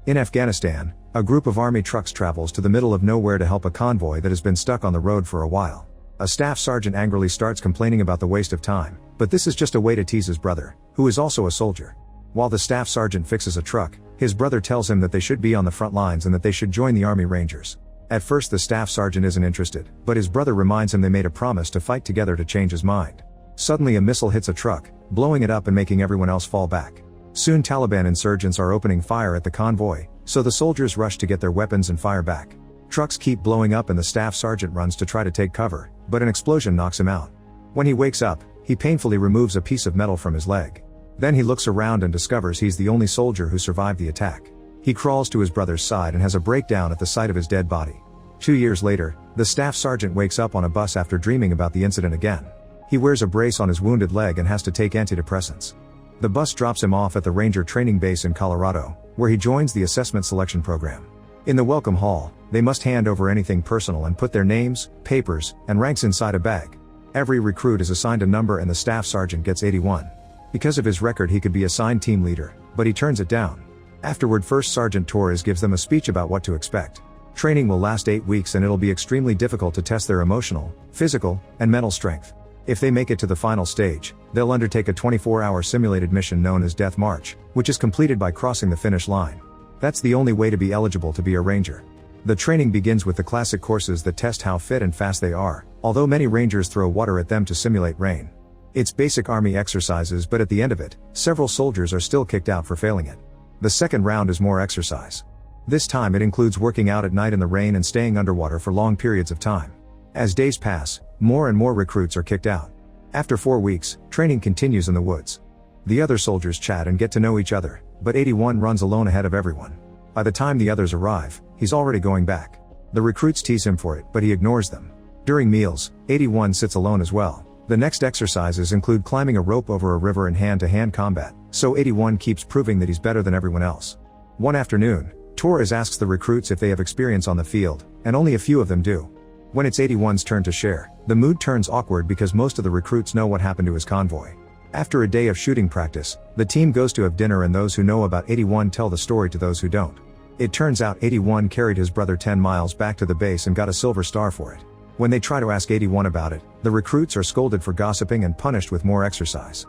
In Afghanistan, a group of army trucks travels to the middle of nowhere to help a convoy that has been stuck on the road for a while. A staff sergeant angrily starts complaining about the waste of time, but this is just a way to tease his brother, who is also a soldier. While the staff sergeant fixes a truck, his brother tells him that they should be on the front lines and that they should join the Army Rangers. At first the staff sergeant isn't interested, but his brother reminds him they made a promise to fight together to change his mind. Suddenly a missile hits a truck, blowing it up and making everyone else fall back. Soon Taliban insurgents are opening fire at the convoy, so the soldiers rush to get their weapons and fire back. Trucks keep blowing up and the staff sergeant runs to try to take cover, but an explosion knocks him out. When he wakes up, he painfully removes a piece of metal from his leg. Then he looks around and discovers he's the only soldier who survived the attack. He crawls to his brother's side and has a breakdown at the sight of his dead body. 2 years later, the staff sergeant wakes up on a bus after dreaming about the incident again. He wears a brace on his wounded leg and has to take antidepressants. The bus drops him off at the Ranger training base in Colorado, where he joins the assessment selection program. In the welcome hall, they must hand over anything personal and put their names, papers, and ranks inside a bag. Every recruit is assigned a number and the staff sergeant gets 81. Because of his record he could be assigned team leader, but he turns it down. Afterward First Sergeant Torres gives them a speech about what to expect. Training will last 8 weeks and it'll be extremely difficult to test their emotional, physical, and mental strength. If they make it to the final stage, they'll undertake a 24-hour simulated mission known as Death March, which is completed by crossing the finish line. That's the only way to be eligible to be a ranger. The training begins with the classic courses that test how fit and fast they are, although many rangers throw water at them to simulate rain. It's basic army exercises, but at the end of it, several soldiers are still kicked out for failing it. The second round is more exercise. This time it includes working out at night in the rain and staying underwater for long periods of time. As days pass, more and more recruits are kicked out. After 4 weeks, training continues in the woods. The other soldiers chat and get to know each other, but 81 runs alone ahead of everyone. By the time the others arrive, he's already going back. The recruits tease him for it, but he ignores them. During meals, 81 sits alone as well. The next exercises include climbing a rope over a river in hand-to-hand combat, so 81 keeps proving that he's better than everyone else. One afternoon, Torres asks the recruits if they have experience on the field, and only a few of them do. When it's 81's turn to share, the mood turns awkward because most of the recruits know what happened to his convoy. After a day of shooting practice, the team goes to have dinner and those who know about 81 tell the story to those who don't. It turns out 81 carried his brother 10 miles back to the base and got a silver star for it. When they try to ask 81 about it, the recruits are scolded for gossiping and punished with more exercise.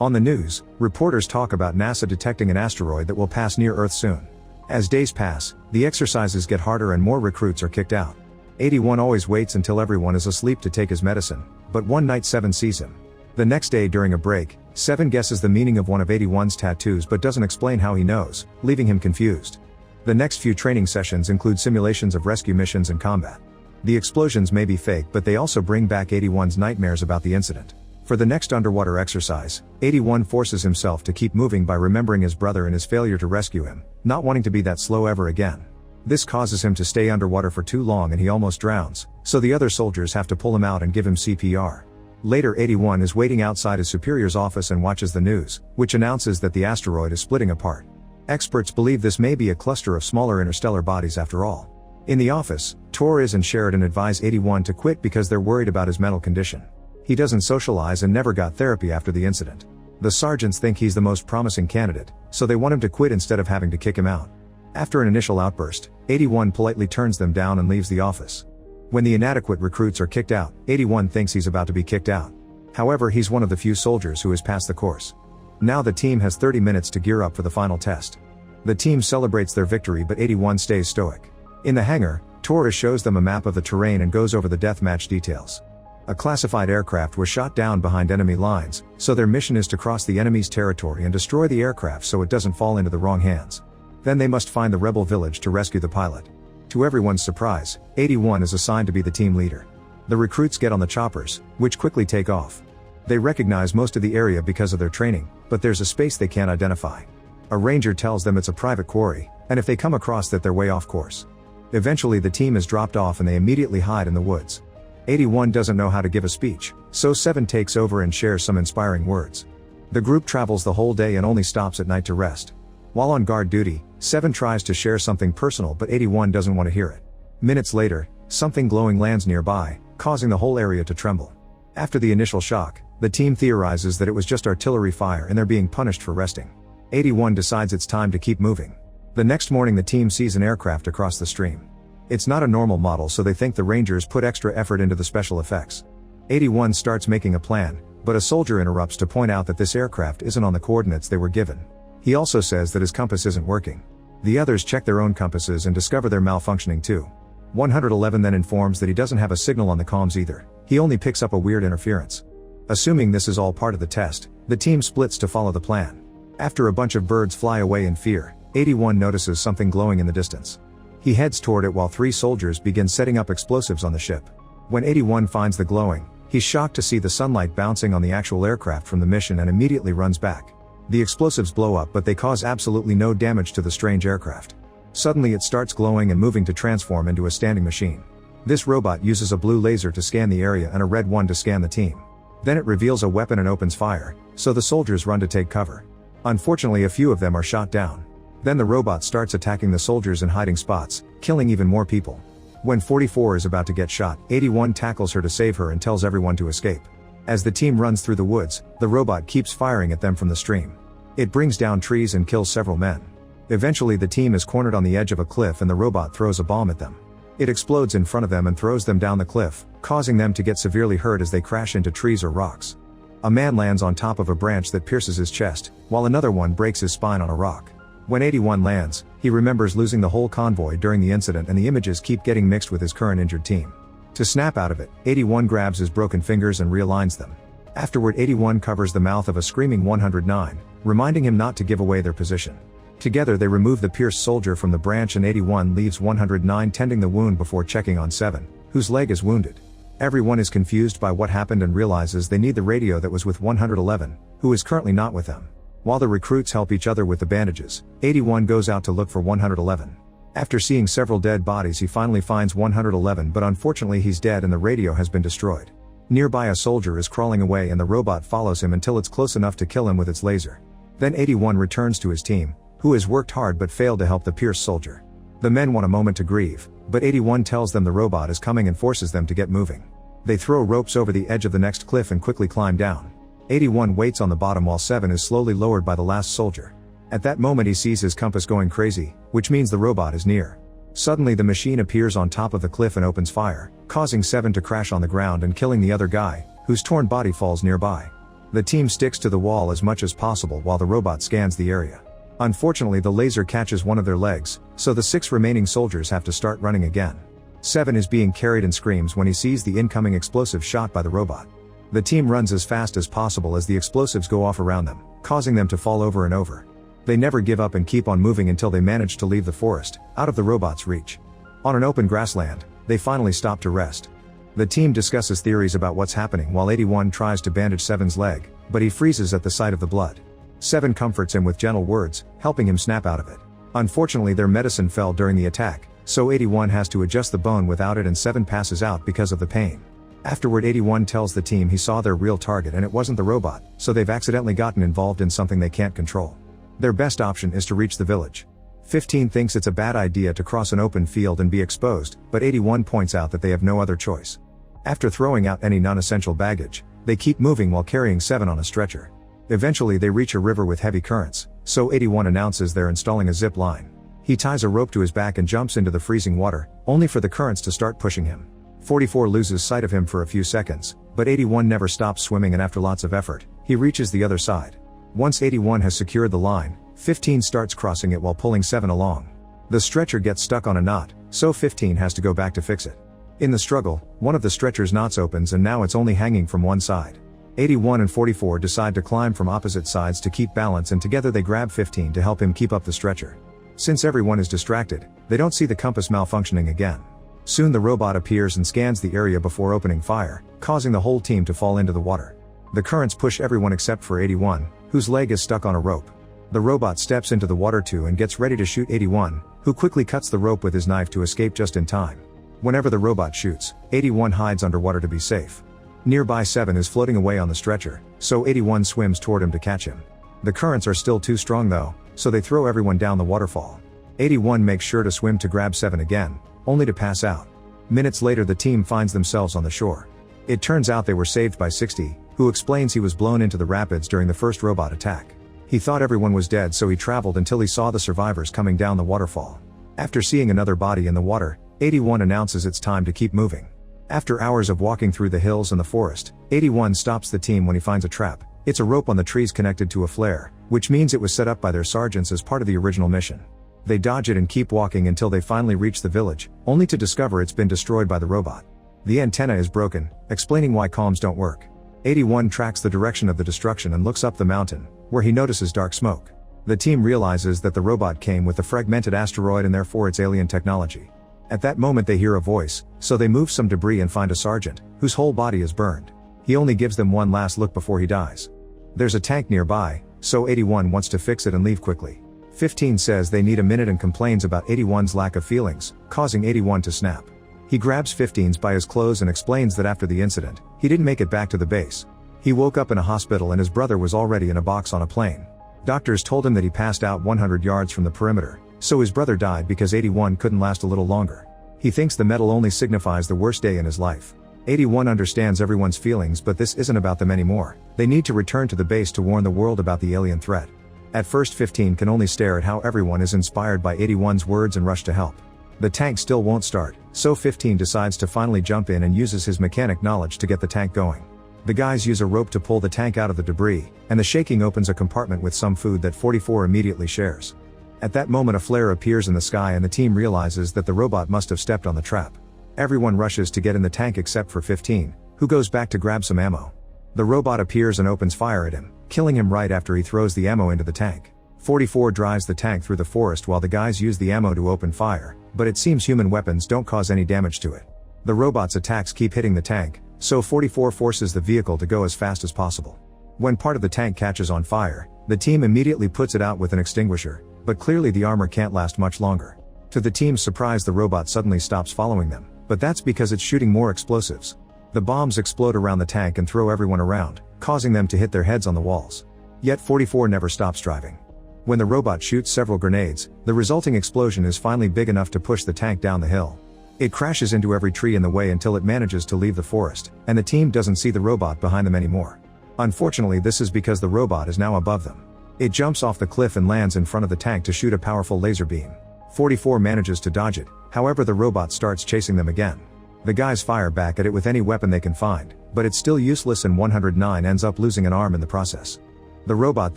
On the news, reporters talk about NASA detecting an asteroid that will pass near Earth soon. As days pass, the exercises get harder and more recruits are kicked out. 81 always waits until everyone is asleep to take his medicine, but one night 7 sees him. The next day during a break, 7 guesses the meaning of one of 81's tattoos but doesn't explain how he knows, leaving him confused. The next few training sessions include simulations of rescue missions and combat. The explosions may be fake, but they also bring back 81's nightmares about the incident. For the next underwater exercise, 81 forces himself to keep moving by remembering his brother and his failure to rescue him, not wanting to be that slow ever again. This causes him to stay underwater for too long and he almost drowns, so the other soldiers have to pull him out and give him CPR. Later 81 is waiting outside his superior's office and watches the news, which announces that the asteroid is splitting apart. Experts believe this may be a cluster of smaller interstellar bodies after all. In the office, Torres and Sheridan advise 81 to quit because they're worried about his mental condition. He doesn't socialize and never got therapy after the incident. The sergeants think he's the most promising candidate, so they want him to quit instead of having to kick him out. After an initial outburst, 81 politely turns them down and leaves the office. When the inadequate recruits are kicked out, 81 thinks he's about to be kicked out. However, he's one of the few soldiers who has passed the course. Now the team has 30 minutes to gear up for the final test. The team celebrates their victory, but 81 stays stoic. In the hangar, Torres shows them a map of the terrain and goes over the deathmatch details. A classified aircraft was shot down behind enemy lines, so their mission is to cross the enemy's territory and destroy the aircraft so it doesn't fall into the wrong hands. Then they must find the rebel village to rescue the pilot. To everyone's surprise, 81 is assigned to be the team leader. The recruits get on the choppers, which quickly take off. They recognize most of the area because of their training, but there's a space they can't identify. A ranger tells them it's a private quarry, and if they come across that they're way off course. Eventually the team is dropped off and they immediately hide in the woods. 81 doesn't know how to give a speech, so 7 takes over and shares some inspiring words. The group travels the whole day and only stops at night to rest. While on guard duty, 7 tries to share something personal but 81 doesn't want to hear it. Minutes later, something glowing lands nearby, causing the whole area to tremble. After the initial shock, the team theorizes that it was just artillery fire and they're being punished for resting. 81 decides it's time to keep moving. The next morning the team sees an aircraft across the stream. It's not a normal model, so they think the Rangers put extra effort into the special effects. 81 starts making a plan, but a soldier interrupts to point out that this aircraft isn't on the coordinates they were given. He also says that his compass isn't working. The others check their own compasses and discover they're malfunctioning too. 111 then informs that he doesn't have a signal on the comms either. He only picks up a weird interference. Assuming this is all part of the test, the team splits to follow the plan. After a bunch of birds fly away in fear, 81 notices something glowing in the distance. He heads toward it while 3 soldiers begin setting up explosives on the ship. When 81 finds the glowing, he's shocked to see the sunlight bouncing on the actual aircraft from the mission and immediately runs back. The explosives blow up, but they cause absolutely no damage to the strange aircraft. Suddenly it starts glowing and moving to transform into a standing machine. This robot uses a blue laser to scan the area and a red one to scan the team. Then it reveals a weapon and opens fire, so the soldiers run to take cover. Unfortunately, a few of them are shot down. Then the robot starts attacking the soldiers in hiding spots, killing even more people. When 44 is about to get shot, 81 tackles her to save her and tells everyone to escape. As the team runs through the woods, the robot keeps firing at them from the stream. It brings down trees and kills several men. Eventually the team is cornered on the edge of a cliff and the robot throws a bomb at them. It explodes in front of them and throws them down the cliff, causing them to get severely hurt as they crash into trees or rocks. A man lands on top of a branch that pierces his chest, while another one breaks his spine on a rock. When 81 lands, he remembers losing the whole convoy during the incident and the images keep getting mixed with his current injured team. To snap out of it, 81 grabs his broken fingers and realigns them. Afterward, 81 covers the mouth of a screaming 109, reminding him not to give away their position. Together they remove the pierced soldier from the branch and 81 leaves 109 tending the wound before checking on 7, whose leg is wounded. Everyone is confused by what happened and realizes they need the radio that was with 111, who is currently not with them. While the recruits help each other with the bandages, 81 goes out to look for 111. After seeing several dead bodies, he finally finds 111, but unfortunately he's dead and the radio has been destroyed. Nearby a soldier is crawling away and the robot follows him until it's close enough to kill him with its laser. Then 81 returns to his team, who has worked hard but failed to help the pierced soldier. The men want a moment to grieve, but 81 tells them the robot is coming and forces them to get moving. They throw ropes over the edge of the next cliff and quickly climb down. 81 waits on the bottom while 7 is slowly lowered by the last soldier. At that moment he sees his compass going crazy, which means the robot is near. Suddenly the machine appears on top of the cliff and opens fire, causing 7 to crash on the ground and killing the other guy, whose torn body falls nearby. The team sticks to the wall as much as possible while the robot scans the area. Unfortunately the laser catches one of their legs, so the 6 remaining soldiers have to start running again. 7 is being carried and screams when he sees the incoming explosive shot by the robot. The team runs as fast as possible as the explosives go off around them, causing them to fall over and over. They never give up and keep on moving until they manage to leave the forest, out of the robot's reach. On an open grassland, they finally stop to rest. The team discusses theories about what's happening while 81 tries to bandage 7's leg, but he freezes at the sight of the blood. 7 comforts him with gentle words, helping him snap out of it. Unfortunately their medicine fell during the attack, so 81 has to adjust the bone without it and 7 passes out because of the pain. Afterward 81 tells the team he saw their real target and it wasn't the robot, so they've accidentally gotten involved in something they can't control. Their best option is to reach the village. 15 thinks it's a bad idea to cross an open field and be exposed, but 81 points out that they have no other choice. After throwing out any non-essential baggage, they keep moving while carrying 7 on a stretcher. Eventually they reach a river with heavy currents, so 81 announces they're installing a zip line. He ties a rope to his back and jumps into the freezing water, only for the currents to start pushing him. 44 loses sight of him for a few seconds, but 81 never stops swimming and after lots of effort, he reaches the other side. Once 81 has secured the line, 15 starts crossing it while pulling 7 along. The stretcher gets stuck on a knot, so 15 has to go back to fix it. In the struggle, one of the stretcher's knots opens and now it's only hanging from one side. 81 and 44 decide to climb from opposite sides to keep balance and together they grab 15 to help him keep up the stretcher. Since everyone is distracted, they don't see the compass malfunctioning again. Soon the robot appears and scans the area before opening fire, causing the whole team to fall into the water. The currents push everyone except for 81, whose leg is stuck on a rope. The robot steps into the water too and gets ready to shoot 81, who quickly cuts the rope with his knife to escape just in time. Whenever the robot shoots, 81 hides underwater to be safe. Nearby 7 is floating away on the stretcher, so 81 swims toward him to catch him. The currents are still too strong though, so they throw everyone down the waterfall. 81 makes sure to swim to grab 7 again, only to pass out. Minutes later the team finds themselves on the shore. It turns out they were saved by 60, who explains he was blown into the rapids during the first robot attack. He thought everyone was dead, so he traveled until he saw the survivors coming down the waterfall. After seeing another body in the water, 81 announces it's time to keep moving. After hours of walking through the hills and the forest, 81 stops the team when he finds a trap. It's a rope on the trees connected to a flare, which means it was set up by their sergeants as part of the original mission. They dodge it and keep walking until they finally reach the village, only to discover it's been destroyed by the robot. The antenna is broken, explaining why comms don't work. 81 tracks the direction of the destruction and looks up the mountain, where he notices dark smoke. The team realizes that the robot came with the fragmented asteroid and therefore its alien technology. At that moment they hear a voice, so they move some debris and find a sergeant, whose whole body is burned. He only gives them one last look before he dies. There's a tank nearby, so 81 wants to fix it and leave quickly. 15 says they need a minute and complains about 81's lack of feelings, causing 81 to snap. He grabs 15's by his clothes and explains that after the incident, he didn't make it back to the base. He woke up in a hospital and his brother was already in a box on a plane. Doctors told him that he passed out 100 yards from the perimeter, so his brother died because 81 couldn't last a little longer. He thinks the medal only signifies the worst day in his life. 81 understands everyone's feelings, but this isn't about them anymore. They need to return to the base to warn the world about the alien threat. At first 15 can only stare at how everyone is inspired by 81's words and rush to help. The tank still won't start, so 15 decides to finally jump in and uses his mechanic knowledge to get the tank going. The guys use a rope to pull the tank out of the debris, and the shaking opens a compartment with some food that 44 immediately shares. At that moment a flare appears in the sky and the team realizes that the robot must have stepped on the trap. Everyone rushes to get in the tank except for 15, who goes back to grab some ammo. The robot appears and opens fire at him, killing him right after he throws the ammo into the tank. 44 drives the tank through the forest while the guys use the ammo to open fire, but it seems human weapons don't cause any damage to it. The robot's attacks keep hitting the tank, so 44 forces the vehicle to go as fast as possible. When part of the tank catches on fire, the team immediately puts it out with an extinguisher, but clearly the armor can't last much longer. To the team's surprise, the robot suddenly stops following them, but that's because it's shooting more explosives. The bombs explode around the tank and throw everyone around, causing them to hit their heads on the walls. Yet 44 never stops driving. When the robot shoots several grenades, the resulting explosion is finally big enough to push the tank down the hill. It crashes into every tree in the way until it manages to leave the forest, and the team doesn't see the robot behind them anymore. Unfortunately, this is because the robot is now above them. It jumps off the cliff and lands in front of the tank to shoot a powerful laser beam. 44 manages to dodge it, however the robot starts chasing them again. The guys fire back at it with any weapon they can find, but it's still useless and 109 ends up losing an arm in the process. The robot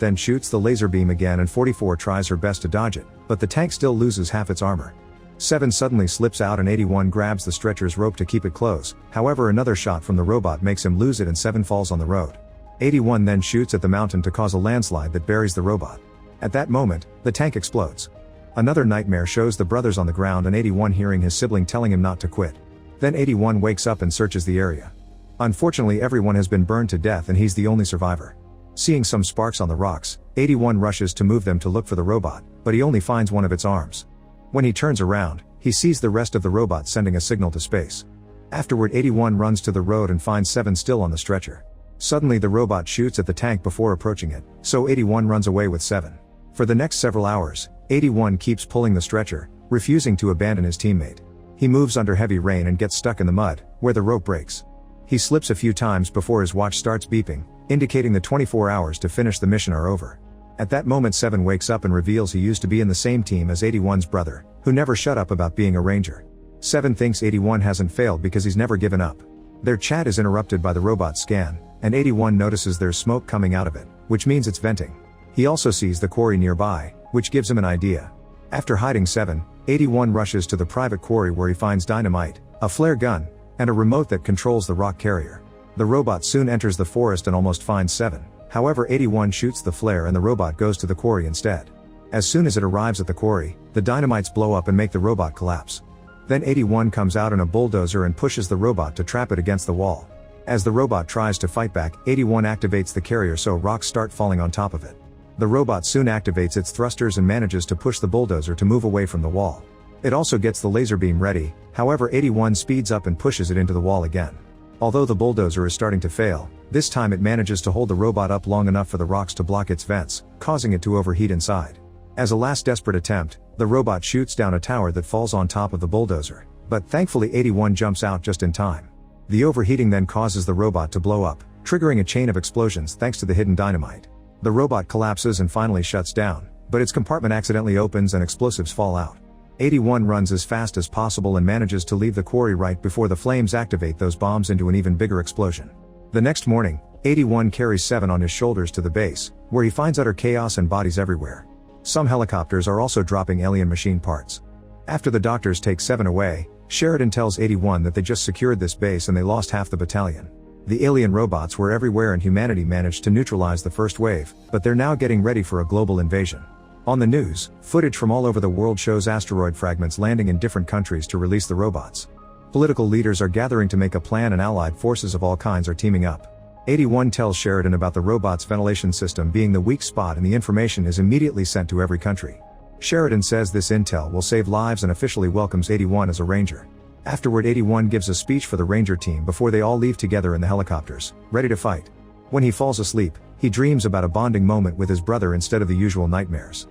then shoots the laser beam again and 44 tries her best to dodge it, but the tank still loses half its armor. 7 suddenly slips out and 81 grabs the stretcher's rope to keep it close, however another shot from the robot makes him lose it and 7 falls on the road. 81 then shoots at the mountain to cause a landslide that buries the robot. At that moment, the tank explodes. Another nightmare shows the brothers on the ground and 81 hearing his sibling telling him not to quit. Then 81 wakes up and searches the area. Unfortunately, everyone has been burned to death and he's the only survivor. Seeing some sparks on the rocks, 81 rushes to move them to look for the robot, but he only finds one of its arms. When he turns around, he sees the rest of the robot sending a signal to space. Afterward, 81 runs to the road and finds 7 still on the stretcher. Suddenly the robot shoots at the tank before approaching it, so 81 runs away with 7. For the next several hours, 81 keeps pulling the stretcher, refusing to abandon his teammate. He moves under heavy rain and gets stuck in the mud, where the rope breaks. He slips a few times before his watch starts beeping, indicating the 24 hours to finish the mission are over. At that moment 7 wakes up and reveals he used to be in the same team as 81's brother, who never shut up about being a ranger. 7 thinks 81 hasn't failed because he's never given up. Their chat is interrupted by the robot's scan, and 81 notices there's smoke coming out of it, which means it's venting. He also sees the quarry nearby, which gives him an idea. After hiding 7, 81 rushes to the private quarry where he finds dynamite, a flare gun, and a remote that controls the rock carrier. The robot soon enters the forest and almost finds 7. However, 81 shoots the flare and the robot goes to the quarry instead. As soon as it arrives at the quarry, the dynamites blow up and make the robot collapse. Then 81 comes out in a bulldozer and pushes the robot to trap it against the wall. As the robot tries to fight back, 81 activates the carrier so rocks start falling on top of it. The robot soon activates its thrusters and manages to push the bulldozer to move away from the wall. It also gets the laser beam ready, however 81 speeds up and pushes it into the wall again. Although the bulldozer is starting to fail, this time it manages to hold the robot up long enough for the rocks to block its vents, causing it to overheat inside. As a last desperate attempt, the robot shoots down a tower that falls on top of the bulldozer, but thankfully 81 jumps out just in time. The overheating then causes the robot to blow up, triggering a chain of explosions thanks to the hidden dynamite. The robot collapses and finally shuts down, but its compartment accidentally opens and explosives fall out. 81 runs as fast as possible and manages to leave the quarry right before the flames activate those bombs into an even bigger explosion. The next morning, 81 carries 7 on his shoulders to the base, where he finds utter chaos and bodies everywhere. Some helicopters are also dropping alien machine parts. After the doctors take 7 away, Sheridan tells 81 that they just secured this base and they lost half the battalion. The alien robots were everywhere and humanity managed to neutralize the first wave, but they're now getting ready for a global invasion. On the news, footage from all over the world shows asteroid fragments landing in different countries to release the robots. Political leaders are gathering to make a plan and allied forces of all kinds are teaming up. 81 tells Sheridan about the robot's ventilation system being the weak spot and the information is immediately sent to every country. Sheridan says this intel will save lives and officially welcomes 81 as a ranger. Afterward, 81 gives a speech for the ranger team before they all leave together in the helicopters, ready to fight. When he falls asleep, he dreams about a bonding moment with his brother instead of the usual nightmares.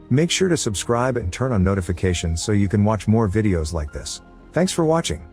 Make sure to subscribe and turn on notifications so you can watch more videos like this. Thanks for watching.